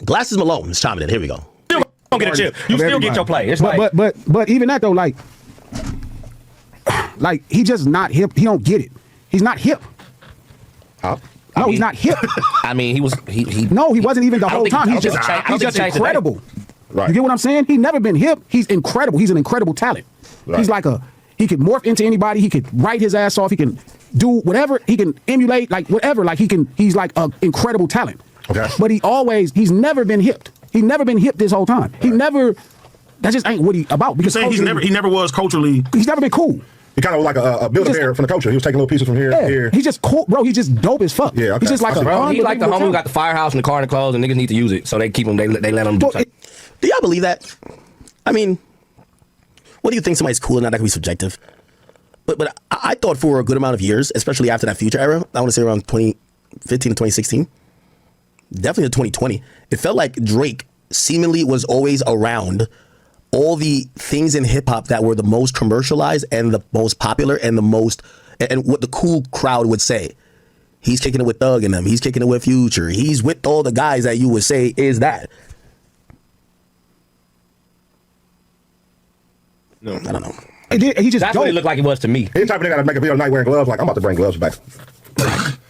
Glasses Malone is chiming in. Here we go. Still don't get a chip. You still get your play. It's but even that though, like he just not hip. He don't get it. He's not hip. Huh? No, he's not hip. I mean, he No, he wasn't even the whole time. He's just incredible. Right. You get what I'm saying? He's never been hip. He's incredible. He's an incredible talent. Right. He's like he could morph into anybody. He could write his ass off. He can do whatever. He can emulate, like whatever. Like he's like an incredible talent. Okay. But he's never been hipped. He's never been hipped this whole time. Right. He never, that just ain't what he about. Because he never was culturally. He's never been cool. He kind of like a Build-A-Bear from the culture. He was taking little pieces from here. He's just cool, bro. He's just dope as fuck. Yeah, okay. He's just like he like the homie who got the firehouse and the car and the clothes, and niggas need to use it, so they keep him. They let him do something. Do y'all believe that? I mean, what do you think somebody's cool or not? That can be subjective. But I thought for a good amount of years, especially after that Future era, I want to say around 2015 to 2016, definitely to 2020, it felt like Drake seemingly was always around all the things in hip hop that were the most commercialized and the most popular and and what the cool crowd would say. He's kicking it with Thug and them. He's kicking it with Future. He's with all the guys that you would say is that. No, I don't know. He just That's what it looked like it was to me. Any type of nigga that make a video tonight wearing gloves, like I'm about to bring gloves back.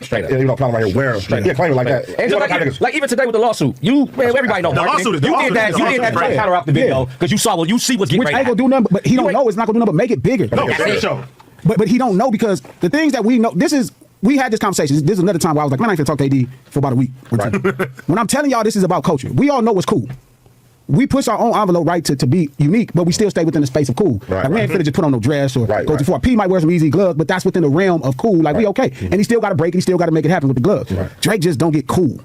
Straight up. Yeah, you don't clown around here wearing them. Yeah, claim it like that. And so like even today with the lawsuit, everybody know. The lawsuit is you did that to counter up the video because you saw you see what's getting Which ready. ain't gonna do nothing, but he don't know it's not gonna do nothing but make it bigger. No, show. But he don't know because the things that we know, we had this conversation. This is another time where I was like, man, I ain't finna talk to AD for about a week. Right. When I'm telling y'all this is about culture, we all know what's cool. We push our own envelope, right, to be unique, but we still stay within the space of cool. Right, like, we ain't finna just put on no dress or go too far. P might wear some easy gloves, but that's within the realm of cool. Like, we okay. And he still got to break it. He still got to make it happen with the gloves. Right. Drake just don't get cool.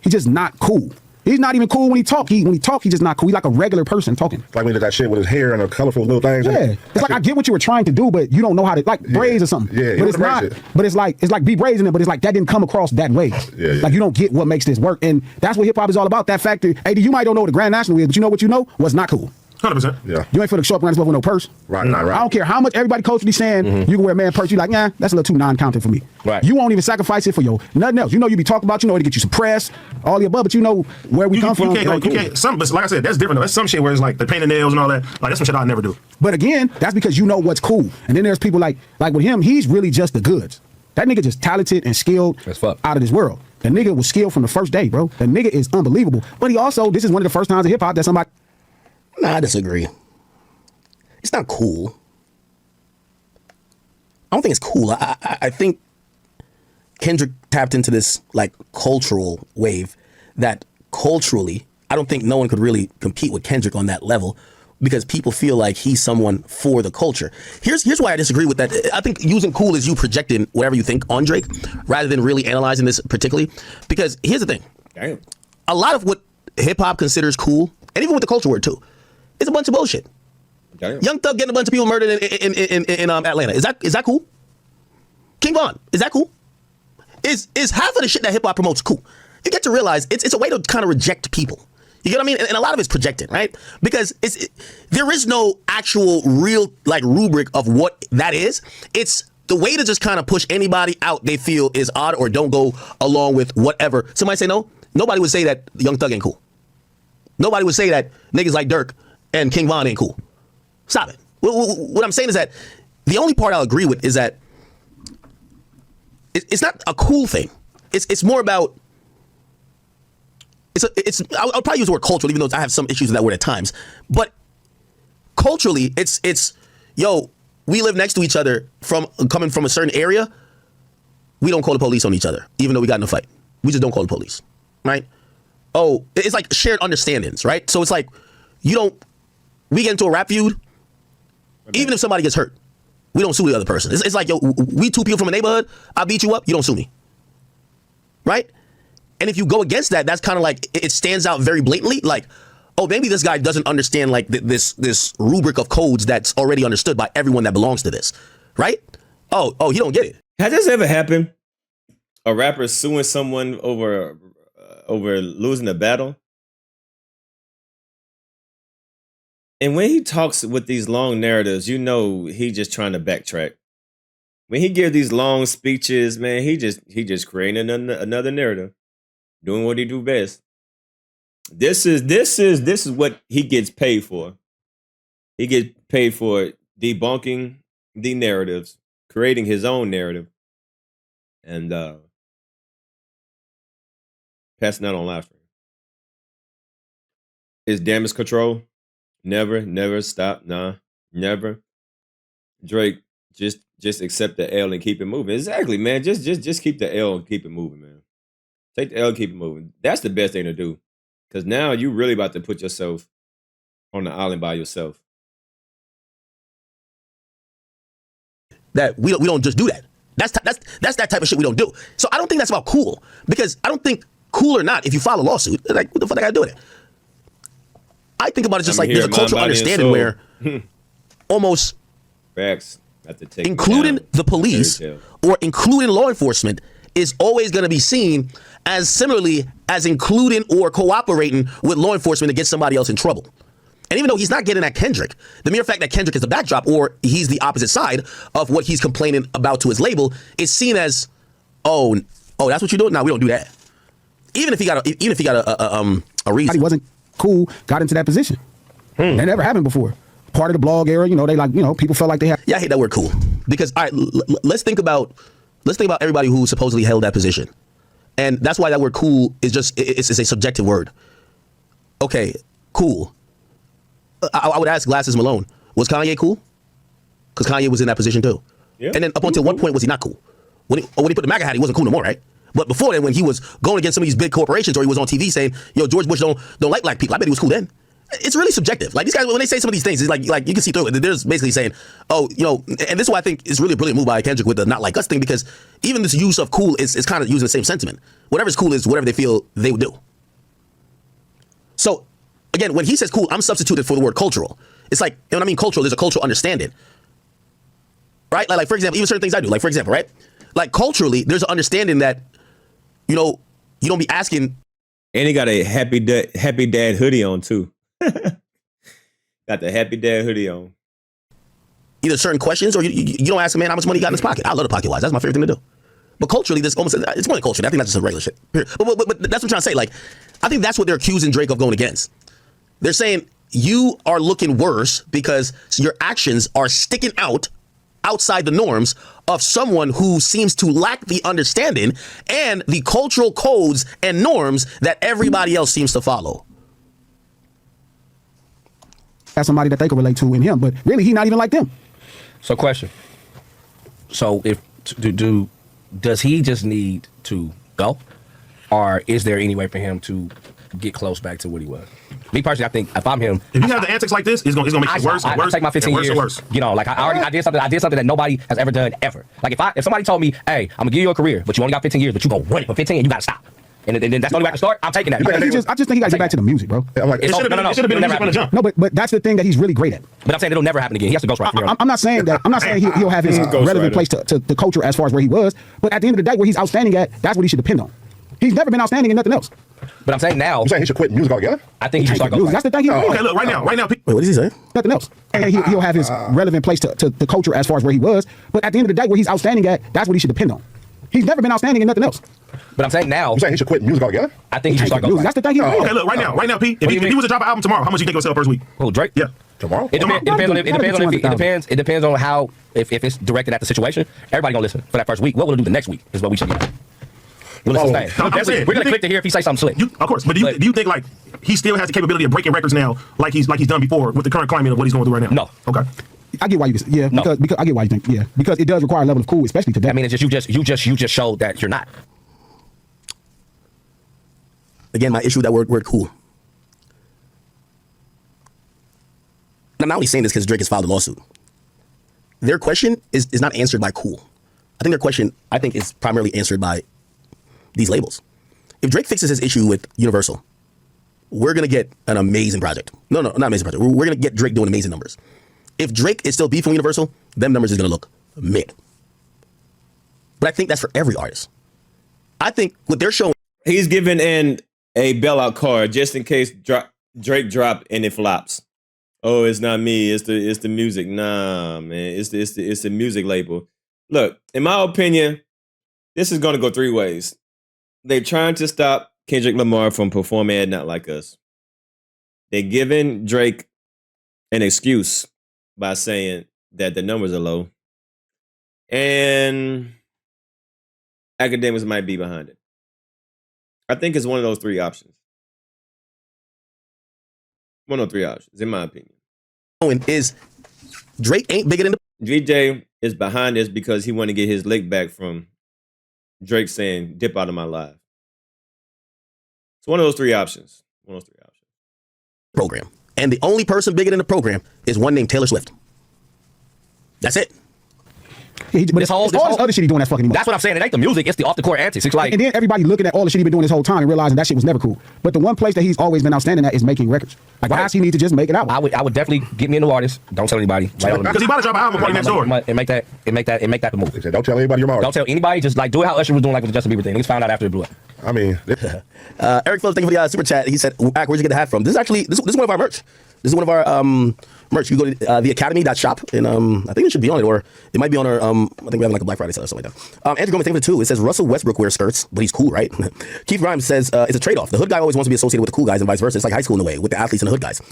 He's just not cool. He's not even cool when he talk. When he talk, he's just not cool. He's like a regular person talking. Like when he did that shit with his hair and the colorful little things. Yeah, it's like I get what you were trying to do, but you don't know how to braids or something. Yeah, but it's not. But it's like be braids in it, but it's like that didn't come across that way. Yeah. Like you don't get what makes this work, and that's what hip hop is all about. That factor. AD, you might don't know what the Grand National is, but you know what you know? What's not cool. 100%. Yeah. You ain't for the show up around this with no purse. Right, right. I don't care how much everybody culturally saying you can wear a man purse. You like, nah, that's a little too non-counted for me. Right. You won't even sacrifice it for your nothing else. You know you be talking about, you know to get you some press, all the above, but you know where we come from. You can't, but like I said, that's different though. That's some shit where it's like the painting nails and all that. Like that's some shit I'd never do. But again, that's because you know what's cool. And then there's people like with him, he's really just the goods. That nigga just talented and skilled out of this world. The nigga was skilled from the first day, bro. The nigga is unbelievable. But he also, this is one of the first times in hip hop that somebody. Nah, I disagree. It's not cool. I don't think it's cool. I think Kendrick tapped into this like cultural wave that culturally, I don't think no one could really compete with Kendrick on that level because people feel like he's someone for the culture. Here's why I disagree with that. I think using cool is you projecting whatever you think on Drake rather than really analyzing this particularly. Because here's the thing. Damn. A lot of what hip hop considers cool, and even with the culture word too, is a bunch of bullshit. Damn. Young Thug getting a bunch of people murdered in Atlanta. Is that cool? King Von, is that cool? Is half of the shit that hip hop promotes cool? You get to realize it's a way to kind of reject people. You get what I mean? And a lot of it's projected, right? Because there is no actual real like rubric of what that is. It's the way to just kind of push anybody out they feel is odd or don't go along with whatever. Somebody say no? Nobody would say that Young Thug ain't cool. Nobody would say that niggas like Dirk and King Von ain't cool. Stop it. What I'm saying is that the only part I'll agree with is that it's not a cool thing. It's more about I'll probably use the word cultural, even though I have some issues with that word at times. But culturally, it's yo, we live next to each other coming from a certain area. We don't call the police on each other, even though we got in a fight. We just don't call the police, right? Oh, it's like shared understandings, right? So it's like we get into a rap feud. Even if somebody gets hurt, we don't sue the other person. It's like, yo, we two people from a neighborhood, I beat you up, you don't sue me. Right? And if you go against that, that's kind of like, it stands out very blatantly. Like, oh, maybe this guy doesn't understand like this rubric of codes that's already understood by everyone that belongs to this. Right? Oh, he don't get it. Has this ever happened? A rapper suing someone over losing a battle? And when he talks with these long narratives, you know he just trying to backtrack. When he gives these long speeches, man, he just creating another narrative, doing what he do best. This is what he gets paid for. He gets paid for debunking the narratives, creating his own narrative, and passing that on live stream. Is damage control? Never stop. Nah, never. Drake, just accept the L and keep it moving. Exactly, man. Just keep the L and keep it moving, man. Take the L and keep it moving. That's the best thing to do. Because now you really about to put yourself on the island by yourself. That we don't just do that. That's that type of shit we don't do. So I don't think that's about cool, because I don't think cool or not, if you file a lawsuit, like what the fuck I gotta do with it? I think about it just like there's a cultural understanding where almost facts have to take including the police or including law enforcement is always going to be seen as similarly as including or cooperating with law enforcement to get somebody else in trouble. And even though he's not getting at Kendrick, the mere fact that Kendrick is the backdrop or he's the opposite side of what he's complaining about to his label is seen as, oh, that's what you do? No, we don't do that. Even if he got a reason. He wasn't cool, got into that position. That never happened before. Part of the blog era, they people felt like they had. Yeah, I hate that word cool, because all right, let's think about everybody who supposedly held that position, and that's why that word cool is just it's a subjective word. Okay, cool. I would ask Glasses Malone, was Kanye cool? Because Kanye was in that position too. Yeah. And then up until what point was he not cool? When he put the MAGA hat, he wasn't cool no more, right? But before then, when he was going against some of these big corporations, or he was on TV saying, "Yo, George Bush don't like black people," I bet he was cool then. It's really subjective. Like these guys, when they say some of these things, it's like you can see through it. They're just basically saying, "Oh, and this is why I think is really a brilliant move by Kendrick with the not like us thing, because even this use of cool is kind of using the same sentiment. Whatever's cool is whatever they feel they would do. So again, when he says cool, I'm substituted for the word cultural. It's like, when I mean cultural, there's a cultural understanding, right? Like for example, even certain things I do, like for example, right? Like culturally, there's an understanding that, you don't be asking. And he got a happy dad hoodie on too. Got the happy dad hoodie on. Either certain questions, or you don't ask a man how much money he got in his pocket. I love the pocket wise. That's my favorite thing to do. But culturally, it's more than culture. I think that's just a regular shit. But that's what I'm trying to say. Like, I think that's what they're accusing Drake of going against. They're saying you are looking worse because your actions are sticking outside the norms of someone who seems to lack the understanding and the cultural codes and norms that everybody else seems to follow. That's somebody that they can relate to in him, but really he not even like them. So question. So if does he just need to go, or is there any way for him to get close back to what he was? Me personally, I think if I'm him, if you have the antics like this, it's gonna make it worse and worse. I take my 15 years. Worse. Like I did something that nobody has ever done ever. Like if somebody told me, hey, I'm gonna give you a career, but you only got 15 years, but you gonna run it for 15 and you gotta stop. And then that's the only way I can start. I'm taking that. I just think he got to get back to the music, bro. I'm like, it should have been a jump. No, but that's the thing that he's really great at. But I'm saying it'll never happen again. He has to ghostwrite from here on. I'm not saying that. I'm not saying he'll have his relevant place to the culture as far as where he was. But at the end of the day, where he's outstanding at, that's what he should depend on. He's never been outstanding in nothing else. But I'm saying now. You saying he should quit music altogether? I think he should start music. That's the thing. Okay, look, right now. Wait, what did he say? Nothing else. And he'll have his relevant place to the culture as far as where he was. But at the end of the day, where he's outstanding at, that's what he should depend on. He's never been outstanding in nothing else. But I'm saying now. You saying he should quit music altogether? I think he should start music. That's the thing. Okay, look, right now, Pete. If he was to drop an album tomorrow, how much do you think it'll sell first week? Oh, Drake? Yeah. Tomorrow? It depends on how, if it's directed at the situation, everybody gonna listen for that first week. What will it do the next week is what we should do. We're gonna click to hear if he say something slick. Of course, but do you think like he still has the capability of breaking records now, like he's done before with the current climate of what he's going through right now? No. Okay. I get why you because I get why you think because it does require a level of cool, especially today. I mean, it's just you just showed that you're not. Again, my issue with that word cool. I'm not only saying this because Drake has filed a lawsuit. Their question is not answered by cool. I think their question is primarily answered by these labels. If Drake fixes his issue with Universal, we're gonna get an amazing project. No, not amazing project. We're gonna get Drake doing amazing numbers. If Drake is still beefing Universal, them numbers is gonna look mid. But I think that's for every artist. I think what they're showing, he's giving in a bailout card just in case Drake drop and it flops. Oh, it's not me. It's the music. Nah, man. It's the music label. Look, in my opinion, this is gonna go three ways. They're trying to stop Kendrick Lamar from performing at Not Like Us. They're giving Drake an excuse by saying that the numbers are low. And Akademiks might be behind it. I think it's one of those three options. One of 3 options, in my opinion. Is Drake ain't bigger than the DJ is behind this because he want to get his lick back from Drake saying, dip out of my life. It's one of those 3 options. One of those 3 options. program. And the only person bigger than the program is one named Taylor Swift. That's it. Yeah, but This all whole- this other shit he doing that's fucking him up. That's what I'm saying. It ain't the music. It's the off the court antics. It's like, And then everybody looking at all the shit he been doing this whole time and realizing that shit was never cool. But the one place that he's always been outstanding at is making records. Like, why does he need to just make it out? I would definitely get me a new artist. Don't tell anybody. Because he about to drop an album party next door. And make that the move. They said, don't tell anybody your mouth. Don't tell anybody. Just like do it how Usher was doing, like with the Justin Bieber thing. Niggas found out after it blew up. I mean, Eric Phillips, thank you for the super chat. He said, "Ak, where'd you get the hat from?" This is actually this is one of our merch. This is one of our merch. You go to theacademy.shop, and I think it should be on it, or it might be on our I think we have like a Black Friday sale or something like that. Andrew Gomez, thank you for the 2. It says Russell Westbrook wears skirts, but he's cool, right? Keith Rhymes says it's a trade-off. The hood guy always wants to be associated with the cool guys, and vice versa. It's like high school in a way, with the athletes and the hood guys.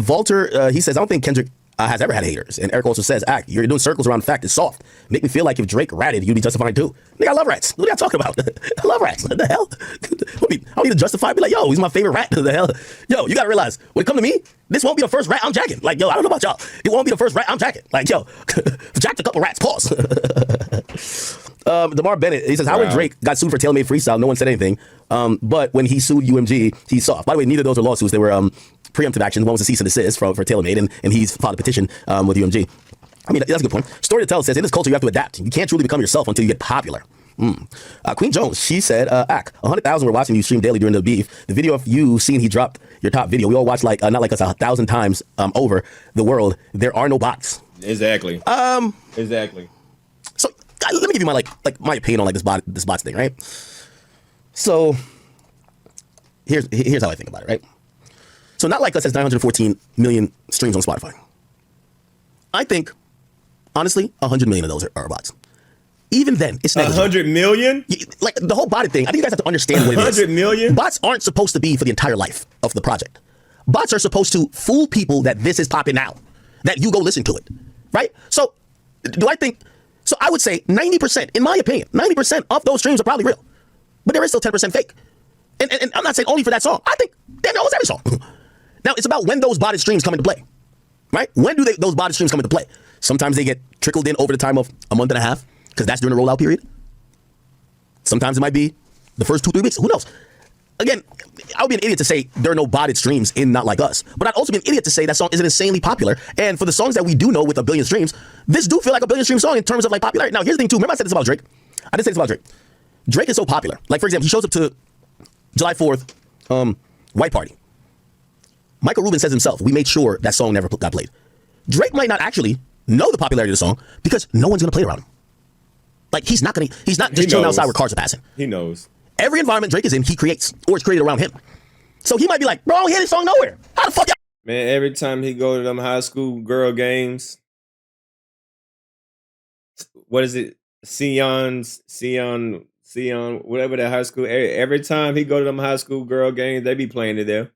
Walter, he says, I don't think Kendrick has ever had haters. And Eric also says, Ak, you're doing circles around the fact it's soft. Make me feel like if Drake ratted, you'd be justified too. Nigga, I love rats. What are y'all talking about? I love rats. What the hell? I don't need to justify. Be like, yo, he's my favorite rat. What the hell? Yo, you gotta realize, when it come to me, this won't be the first rat I'm jacking. Like, yo, I don't know about y'all. It won't be the first rat I'm jacking. Like, yo, jacked a couple rats. Pause. DeMar Bennett, he says, how when Drake got sued for tailor-made freestyle, no one said anything. But when he sued UMG, he's soft. By the way, neither of those are lawsuits. They were preemptive actions. One was a cease and desist for TaylorMade, and he's filed a petition with UMG. I mean, that's a good point. Story to Tell says, in this culture, you have to adapt. You can't truly become yourself until you get popular. Queen Jones, she said, Ak, 100,000 were watching you stream daily during the beef. The video of you seeing he dropped your top video. We all watch like, not like us, 1,000 times over the world. There are no bots. Exactly. Exactly. So let me give you my my opinion on like this bots thing, right? So here's how I think about it, right? So Not Like Us has 914 million streams on Spotify. I think, honestly, 100 million of those are bots. Even then, it's negligible. 100 million? Like the whole bot thing, I think you guys have to understand what it is. 100 million? Bots aren't supposed to be for the entire life of the project. Bots are supposed to fool people that this is popping now, that you go listen to it, right? So do I think, so I would say 90%, in my opinion, 90% of those streams are probably real, but there is still 10% fake. And I'm not saying only for that song. I think damn almost every song. Now, it's about when those botted streams come into play, right? When do those botted streams come into play? Sometimes they get trickled in over the time of a month and a half, because that's during the rollout period. Sometimes it might be the first 2-3 weeks. Who knows? Again, I would be an idiot to say there are no botted streams in Not Like Us, but I'd also be an idiot to say that song isn't insanely popular. And for the songs that we do know with 1 billion streams, this do feel like a 1 billion stream song in terms of like popularity. Now, here's the thing too. Remember I said this about Drake? I did say this about Drake. Drake is so popular. Like, for example, he shows up to July 4th, White Party. Michael Rubin says himself, we made sure that song never got played. Drake might not actually know the popularity of the song because no one's gonna play around him. Like, he's not just chilling outside where cars are passing. He knows. Every environment Drake is in, he creates, or it's created around him. So he might be like, bro, I don't hear this song nowhere. How the fuck y'all? Man, every time he go to them high school girl games, what is it? Sion, whatever that high school. Every time he go to them high school girl games, they be playing it there.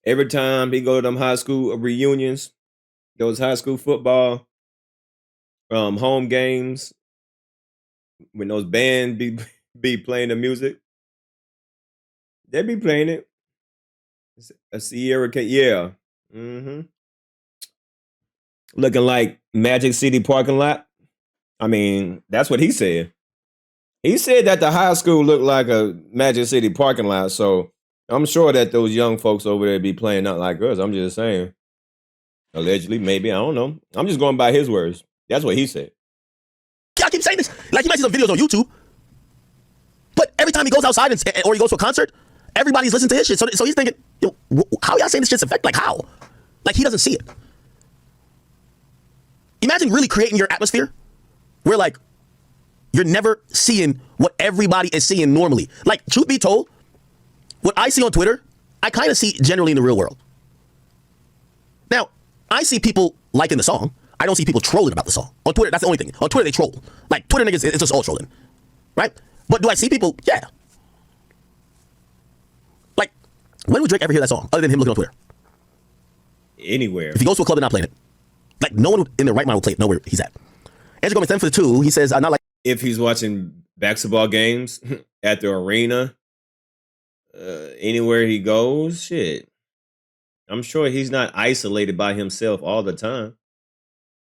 Every time he go to them high school reunions, those high school football home games, when those bands be playing the music, they be playing it. A Sierra K, yeah. Looking like Magic City parking lot. I mean, that's what he said. He said that the high school looked like a Magic City parking lot, so I'm sure that those young folks over there be playing Not Like Us. I'm just saying. Allegedly, maybe, I don't know. I'm just going by his words. That's what he said. I keep saying this. Like, you might see some videos on YouTube, but every time he goes outside or he goes to a concert, everybody's listening to his shit. So he's thinking, yo, how y'all saying this shit's effective? Like, how? Like, he doesn't see it. Imagine really creating your atmosphere where, like, you're never seeing what everybody is seeing normally. Like, truth be told, what I see on Twitter, I kind of see generally in the real world. Now, I see people liking the song. I don't see people trolling about the song. On Twitter, that's the only thing. On Twitter, they troll. Like, Twitter niggas, it's just all trolling. Right? But do I see people? Yeah. Like, when would Drake ever hear that song other than him looking on Twitter? Anywhere. If he goes to a club and not playing it. Like, no one in their right mind will play it. Know where he's at. Andrew Gomez 10 for the 2. He says, not like. If he's watching basketball games at the arena, anywhere he goes, shit. I'm sure he's not isolated by himself all the time.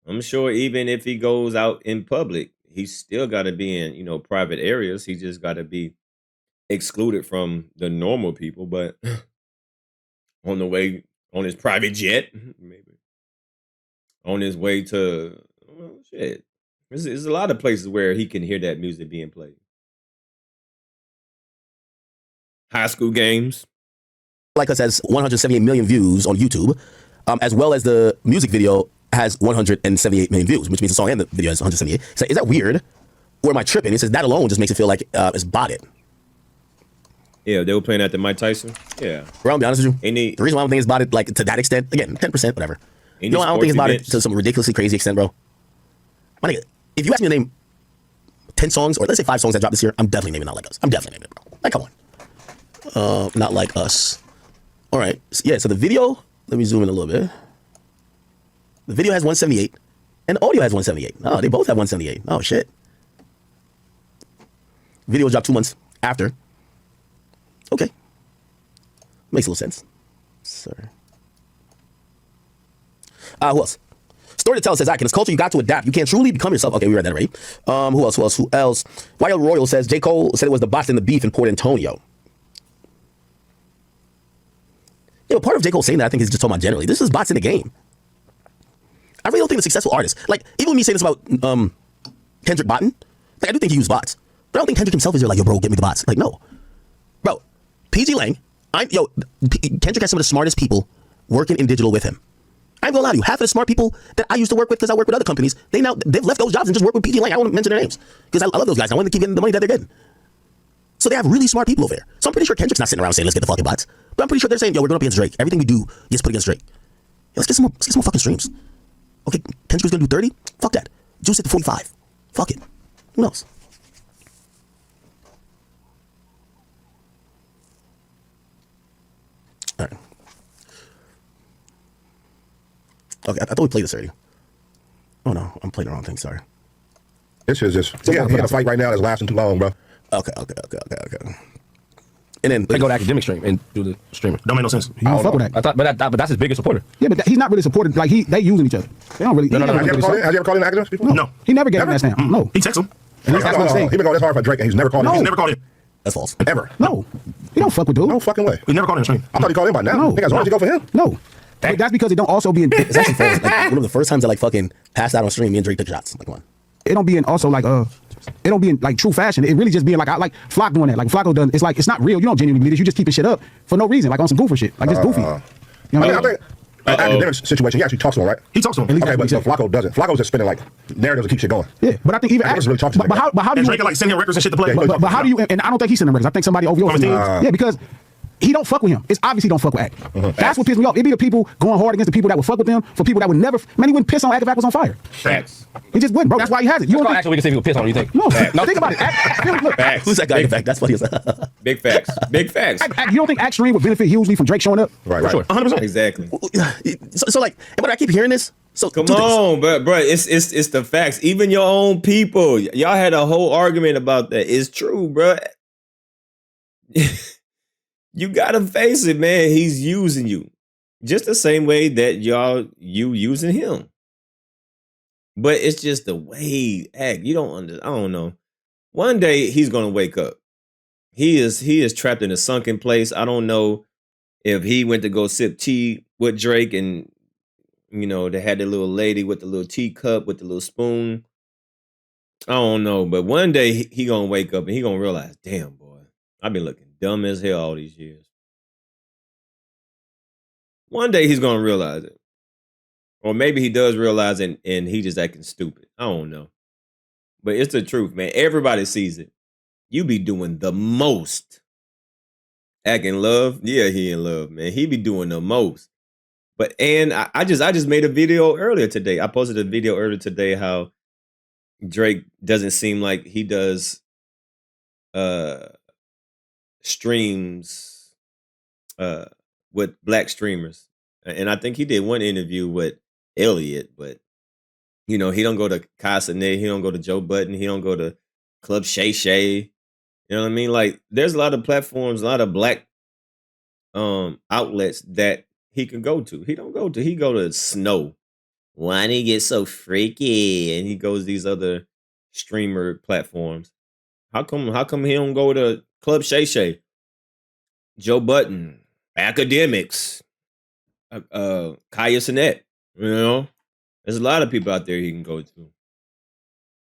I'm sure even if he goes out in public, he's still got to be in, private areas. He just got to be excluded from the normal people. But on the way, on his private jet, maybe on his way to, shit. There's a lot of places where he can hear that music being played. High school games. Like Us has 178 million views on YouTube, as well as the music video has 178 million views, which means the song and the video has 178. So is that weird? Or am I tripping? It says that alone just makes it feel like it's botted. Yeah, they were playing at the Mike Tyson. Yeah. Bro, I'll be honest with you. The reason why I don't think it's botted, like, to that extent, again, 10%, whatever. I don't think it's botted to some ridiculously crazy extent, bro. My nigga, if you ask me to name 10 songs, or let's say 5 songs that dropped this year, I'm definitely naming Not Like Us. I'm definitely naming it, bro. Like, come on. Not Like Us. All right. So the video, let me zoom in a little bit. The video has 178, and the audio has 178. Oh, they both have 178. Oh, shit. Video dropped 2 months after. Okay. Makes a little sense. Sorry. Who else? Story to Tell says, in this culture, you got to adapt. You can't truly become yourself. Okay, we read that already. Who else? YL Royal says, J. Cole said it was the bots and the beef in Port Antonio. Yeah, but part of J. Cole saying that, I think, is just talking about generally. This is bots in the game. I really don't think the successful artists, like, even me saying this about Kendrick botting, like, I do think he used bots. But I don't think Kendrick himself is there like, yo, bro, get me the bots. Like, no. Bro, PG Lang, Kendrick has some of the smartest people working in digital with him. I ain't gonna lie to you, half of the smart people that I used to work with because I work with other companies, they've left those jobs and just work with PG Lang. I won't mention their names because I love those guys. I want them to keep getting the money that they're getting. So they have really smart people over there. So I'm pretty sure Kendrick's not sitting around saying, let's get the fucking bots. But I'm pretty sure they're saying, yo, we're going up against Drake. Everything we do gets put against Drake. Yo, let's get some more fucking streams. Okay, Kendrick's gonna do 30? Fuck that. Juice it to 45. Fuck it. Who knows? All right. Okay, I thought we played this already. Oh no, I'm playing the wrong thing, sorry. This is just, he had a fight right now that's lasting too long, bro. Okay. And then They go to Akademiks stream and do the streaming. Don't make no sense. He don't fuck with that. But that's his biggest supporter. Yeah, but he's not really supported. Like, they using each other. They don't really. No. Has you ever called in Akademiks before? No. He never gave him that stamp. No. He texts him. That's what I'm saying. He been going this hard for Drake and he's never called in. He's never called in. that's false. Ever. No. He don't fuck with dude. No fucking way. He's never called in a stream. I thought he called in by now. No. He got as hard as you go for him. No. But that's because it don't also be in. It's actually false. Like, one of the first times I like fucking passed out on stream, me and Drake took shots. Like, come on. It don't be in also like it don't be in like true fashion. It really just being like Flock doing that. Like Flocko done. It's like it's not real. You don't genuinely believe this. You just keeping shit up for no reason, like on some goofer shit, like just goofy. You know what I think Akademiks situation, he actually talks to him, right? He talks to him. At least Okay, that's but what he said. Flocko doesn't. Flocko's just spinning like narratives to keep shit going. Yeah, but I think even Akademiks really talks to but how do And you? Drake can like send him records and shit to play. Yeah, But how do you? And I don't think he's sending records. I think somebody over From his team? Yeah, because he don't fuck with him. It's obvious he don't fuck with Ak. That's what pissed me off. It be the people going hard against the people that would fuck with them for people that would never. Man, he wouldn't piss on Ak if Ak was on fire. Facts. He just wouldn't, bro. That's why he has it. You Let's don't call think, Axel, we can see if we can piss on him, you think? no, think about it. Ak, look, Facts. Who's that guy in the back? That's funny. Big facts. Big facts. You don't think Ak Stream would benefit hugely from Drake showing up? Right, For right. sure. 100%. Exactly. so like, but I keep hearing this. So Come two things. on, bro. It's the facts. Even your own people. Y'all had a whole argument about that. It's true, bro. You gotta face it, man. He's using you. Just the same way that you using him. But it's just the way he act. You don't understand. I don't know. One day he's gonna wake up. He is trapped in a sunken place. I don't know if he went to go sip tea with Drake and they had the little lady with the little teacup with the little spoon. I don't know, but one day he gonna wake up and he gonna realize, damn boy, I've been looking dumb as hell all these years. One day he's gonna realize it. Or maybe he does realize it and he just acting stupid. I don't know. But it's the truth, man. Everybody sees it. You be doing the most. Acting love? Yeah, he in love, man. He be doing the most. But and I just made a video earlier today. I posted a video earlier today how Drake doesn't seem like he does streams with black streamers. And I think he did one interview with Elliot, but he don't go to Casanet, he don't go to Joe Budden, he don't go to Club Shay Shay. You know what I mean? Like there's a lot of platforms, a lot of black outlets that he can go to. He go to Snow. Why did he get so freaky? And he goes these other streamer platforms. How come he don't go to Club Shay Shay, Joe Budden, Akademiks, Kaya Sinet? There's a lot of people out there he can go to.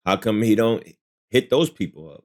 How come he don't hit those people up?